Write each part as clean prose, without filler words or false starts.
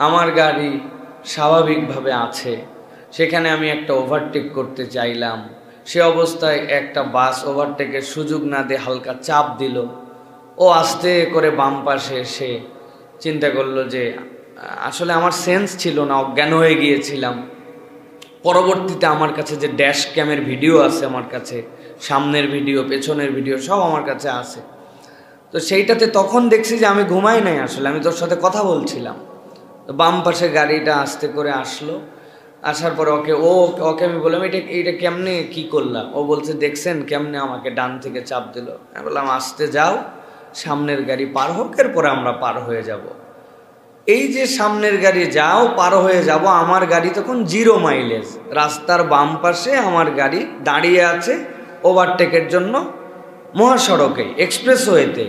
আমার গাড়ি স্বাভাবিকভাবে আছে, সেখানে আমি একটা ওভারটেক করতে চাইলাম, সে অবস্থায় একটা বাস ওভারটেকের সুযোগ না দিয়ে হালকা চাপ দিল। ও আস্তে করে বাম পাশে এসে চিন্তা করলো যে আসলে আমার সেন্স ছিল না, অজ্ঞান হয়ে গিয়েছিলাম। পরবর্তীতে আমার কাছে যে ড্যাশ ক্যামের ভিডিও আছে, আমার কাছে সামনের ভিডিও পেছনের ভিডিও সব আমার কাছে আছে। তো সেইটাতে তখন দেখছি যে আমি ঘুমাই নাই, আসলে আমি তোর সাথে কথা বলছিলাম। তো বাম পাশে গাড়িটা আস্তে করে আসলো, আসার পরে ওকে আমি বললাম এইটা কেমনে কি করলাম? ও বলছে দেখছেন কেমনে আমাকে ডান থেকে চাপ দিল। আমি বললাম আস্তে যাও, সামনের গাড়ি পার হোক, এরপরে আমরা পার হয়ে যাব। এই যে সামনের গাড়ি যাও পার হয়ে যাব, আমার গাড়ি তখন 0 মাইলেজ, রাস্তার বাম পাশে আমার গাড়ি দাঁড়িয়ে আছে ওভারটেকের জন্য মহাসড়কে, এক্সপ্রেসওয়েতে।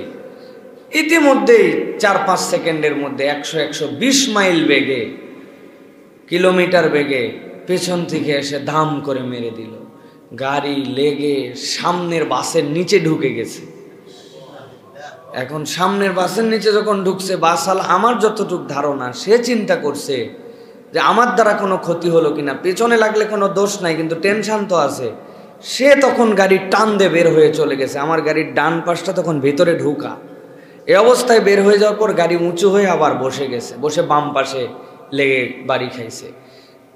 ইতিমধ্যেই 4-5 সেকেন্ডের মধ্যে 100-120 মাইল বেগে, কিলোমিটার বেগে পেছন থেকে এসে ধাম করে মেরে দিল। গাড়ি লেগে সামনের বাসের নিচে ঢুকে গেছে। এখন সামনের বাসের নিচে যখন ঢুকছে, বাসওয়ালা আমার যতটুক ধারণা সে চিন্তা করছে যে আমার দ্বারা কোনো ক্ষতি হলো কিনা, পেছনে লাগলে কোনো দোষ নাই, কিন্তু টেনশন তো আছে। সে তখন গাড়ির টান দিয়ে বের হয়ে চলে গেছে। আমার গাড়ির ডান পাশটা তখন ভেতরে ঢুকা, এই অবস্থায় বের হয়ে যাওয়ার পর গাড়ি উঁচু হয়ে আবার বসে গেছে, বসে বাম পাশে লেগে বাড়ি খাইছে।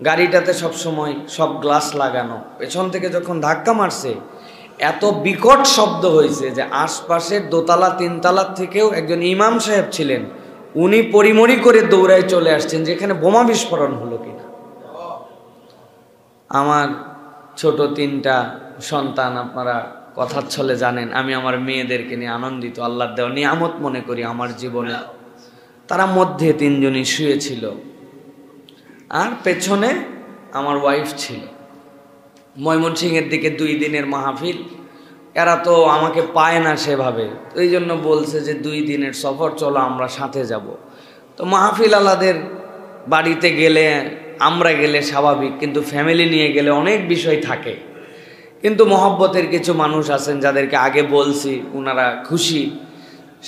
গাড়িটাতে সবসময় সব গ্লাস লাগানো, পেছন থেকে যখন ধাক্কা মারছে এত বিকট শব্দ হয়েছে যে আশপাশের দোতলা 3তলার থেকেও একজন ইমাম সাহেব ছিলেন, উনি পরিমরি করে দৌড়ায় চলে আসছেন যেখানে বোমা বিস্ফোরণ হলো কিনা। আমার ছোট 3টা সন্তান, আপনারা কথার ছলে জানেন আমি আমার মেয়েদেরকে নিয়ে আনন্দিত, আল্লাহর দেওয়া নিয়ামত মনে করি আমার জীবনে। তারা মধ্যে 3 জনই শুয়েছিল, আর পেছনে আমার ওয়াইফ ছিল। ময়মনসিংহের দিকে 2 দিনের মাহফিল, এরা তো আমাকে পায় না সেভাবে, তো এই জন্য বলছে যে 2 দিনের সফর, চলো আমরা সাথে যাব। তো মাহফিল আলাদের বাড়িতে গেলে আমরা গেলে স্বাভাবিক, কিন্তু ফ্যামিলি নিয়ে গেলে অনেক বিষয় থাকে। কিন্তু মহব্বতের কিছু মানুষ আছেন যাদেরকে আগে বলছি, ওনারা খুশি।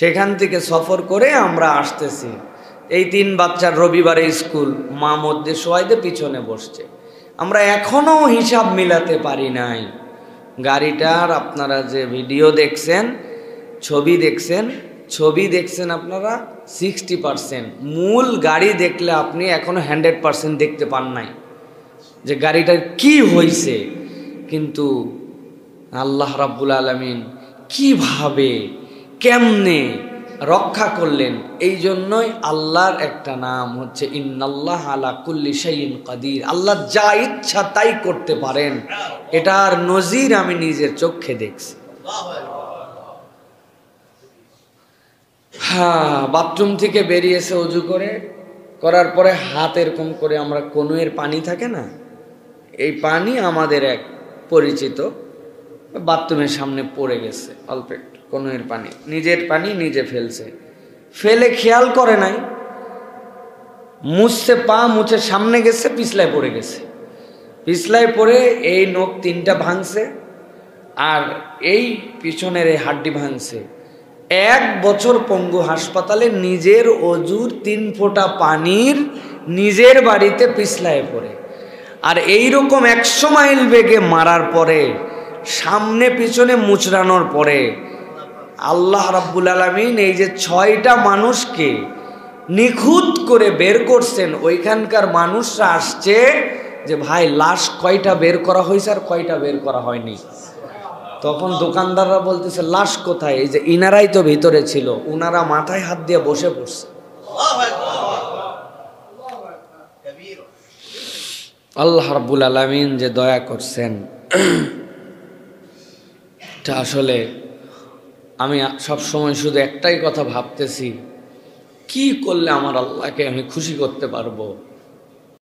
সেখান থেকে সফর করে আমরা আসতেছি। এই 3 বাচ্চার রবিবারে স্কুল, মা মধ্যে শোয়াইতে পিছনে বসছে। আমরা এখনো হিসাব মিলাতে পারি নাই। গাড়িটার আপনারা যে ভিডিও দেখছেন, ছবি দেখছেন আপনারা 60%, মূল গাড়ি দেখলে আপনি এখনো 100% দেখতে পান নাই যে গাড়িটার কি হয়েছে। কিন্তু আল্লাহ রাব্বুল আলামিন কিভাবে কেমনে রক্ষা করলেন, এই জন্যই আল্লাহর একটা নাম হচ্ছে ইন্নাল্লাহ আলা কুল্লি শাইইন কাদির। আল্লাহ যা ইচ্ছা তাই করতে পারেন, এটার নজির আমি নিজের চোখে দেখছি। বাথরুম থেকে বেরিয়েছে অজু করার পরে হাত এরকম করে, আমরা কনুয়ের পানি থাকে না, এই পানি আমাদের এক পরিচিত বাথরুমের সামনে পড়ে গেছে, অল্প একটু কনুয়ের পানি, নিজের পানি নিজে ফেলে খেয়াল করে নাই, মুছছে, পা মুছে সামনে গেছে, পিছলায় পড়ে গেছে। পিছলায় পড়ে এই নখ 3টা ভাঙছে, আর এই পিছনের এই হাড্ডি ভাঙছে। 1 বছর পঙ্গু হাসপাতালে, নিজের অজুর 3 ফোঁটা পানির নিজের বাড়িতে পিছলায় পড়ে। আর এইরকম 100 মাইল বেগে মারার পরে, সামনে পিছনে মুচড়ানোর পরে আল্লাহ রাব্বুল আলামিন এই যে 6টা মানুষকে নিখুঁত করে বের করছেন। ওইখানকার মানুষরা আসছে যে ভাই লাশ কয়টা বের করা হয়েছে আর কয়টা বের করা হয়নি। তখন দোকানদাররা বলতেছে লাশ কোথায়? এই যে ইনারাই তো ভিতরে ছিল, উনারা মাথায় হাত দিয়ে বসে পড়ছে। আল্লাহ রাব্বুল আলামিন যে দয়া করছেন, এটা আসলে আমি সব সময় শুধু একটাই কথা ভাবতেছি, কি করলে আমার আল্লাহকে আমি খুশি করতে পারবো।